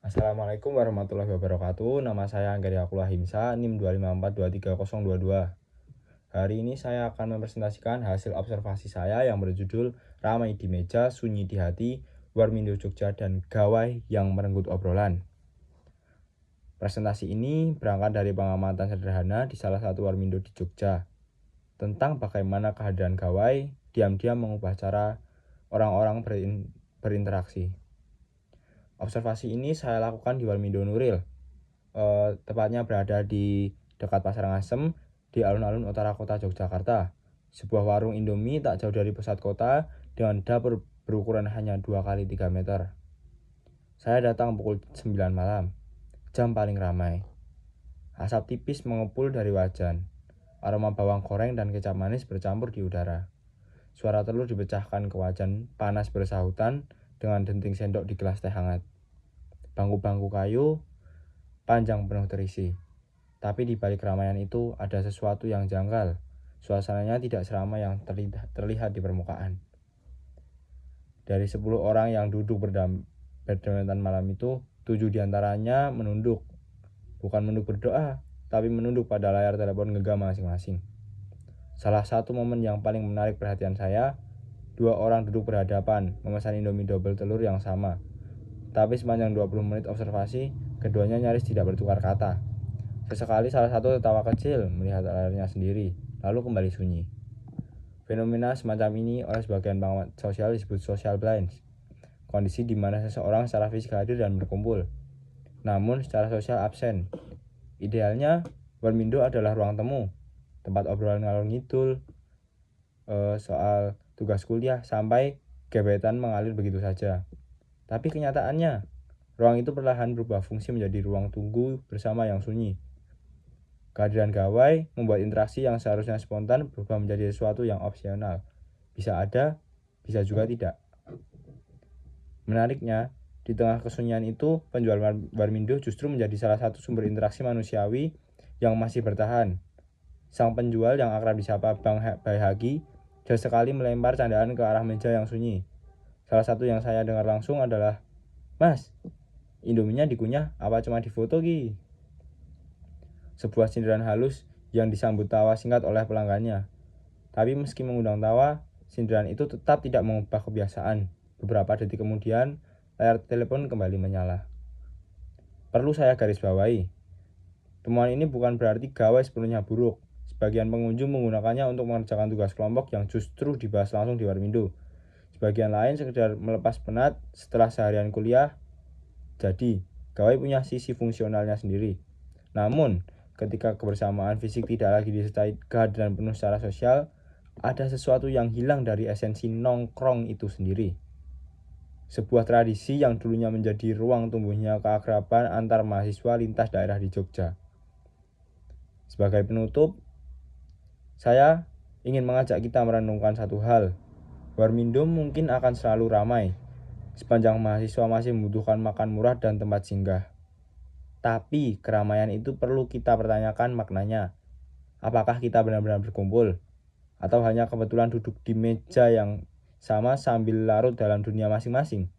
Assalamualaikum warahmatullahi wabarakatuh. Nama saya Anggeriakullah Himsa, NIM 254230022. Hari ini saya akan mempresentasikan hasil observasi saya yang berjudul Ramai di Meja, Sunyi di Hati, Warmindo Jogja, dan Gawai yang Merenggut Obrolan. Presentasi ini berangkat dari pengamatan sederhana di salah satu Warmindo di Jogja tentang bagaimana kehadiran gawai diam-diam mengubah cara orang-orang berinteraksi. Observasi ini saya lakukan di Warmindo Nuril, tepatnya berada di dekat Pasar Ngasem di alun-alun utara kota Yogyakarta. Sebuah warung Indomie tak jauh dari pusat kota dengan dapur berukuran hanya 2x3 meter. Saya datang pukul 9 malam, jam paling ramai. Asap tipis mengepul dari wajan. Aroma bawang goreng dan kecap manis bercampur di udara. Suara telur dipecahkan ke wajan panas bersahutan dengan denting sendok di gelas teh hangat. Bangku-bangku kayu panjang penuh terisi. Tapi di balik keramaian itu ada sesuatu yang janggal. Suasananya tidak seramai yang terlihat di permukaan. Dari 10 orang yang duduk berdempetan malam itu, 7 diantaranya menunduk. Bukan menunduk berdoa, tapi menunduk pada layar telepon genggam masing-masing. Salah satu momen yang paling menarik perhatian saya, 2 orang duduk berhadapan, memesan Indomie double telur yang sama. Tapi sepanjang 20 menit observasi, keduanya nyaris tidak bertukar kata. Sesekali salah satu tertawa kecil melihat layarnya sendiri, lalu kembali sunyi. Fenomena semacam ini oleh sebagian pengamat sosial disebut social blindness, kondisi di mana seseorang secara fisik hadir dan berkumpul, namun secara sosial absen. Idealnya, Warmindo adalah ruang temu, tempat obrolan ngalor ngidul, soal tugas kuliah, sampai gebetan mengalir begitu saja. Tapi kenyataannya, ruang itu perlahan berubah fungsi menjadi ruang tunggu bersama yang sunyi. Kehadiran gawai membuat interaksi yang seharusnya spontan berubah menjadi sesuatu yang opsional. Bisa ada, bisa juga tidak. Menariknya, di tengah kesunyian itu, penjual Warmindo justru menjadi salah satu sumber interaksi manusiawi yang masih bertahan. Sang penjual yang akrab disapa Bang Bayhagi sesekali melempar candaan ke arah meja yang sunyi. Salah satu yang saya dengar langsung adalah, "Mas, Indominya dikunyah apa cuma difoto ki?" Sebuah sindiran halus yang disambut tawa singkat oleh pelanggannya. Tapi meski mengundang tawa, sindiran itu tetap tidak mengubah kebiasaan. Beberapa detik kemudian, layar telepon kembali menyala. Perlu saya garis bawahi, temuan ini bukan berarti gawai sepenuhnya buruk. Sebagian pengunjung menggunakannya untuk mengerjakan tugas kelompok yang justru dibahas langsung di Warmindo. Sebagian lain sekedar melepas penat setelah seharian kuliah. Jadi, gawai punya sisi fungsionalnya sendiri. Namun, ketika kebersamaan fisik tidak lagi disertai kehadiran penuh secara sosial, ada sesuatu yang hilang dari esensi nongkrong itu sendiri. Sebuah tradisi yang dulunya menjadi ruang tumbuhnya keakraban antar mahasiswa lintas daerah di Jogja. Sebagai penutup, saya ingin mengajak kita merenungkan satu hal. Warmindo mungkin akan selalu ramai, sepanjang mahasiswa masih membutuhkan makan murah dan tempat singgah. Tapi keramaian itu perlu kita pertanyakan maknanya. Apakah kita benar-benar berkumpul? Atau hanya kebetulan duduk di meja yang sama sambil larut dalam dunia masing-masing?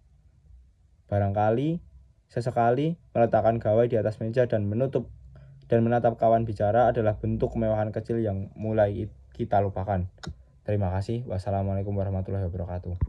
Barangkali, sesekali meletakkan gawai di atas meja dan menatap kawan bicara adalah bentuk kemewahan kecil yang mulai kita lupakan. Terima kasih. Wassalamualaikum warahmatullahi wabarakatuh.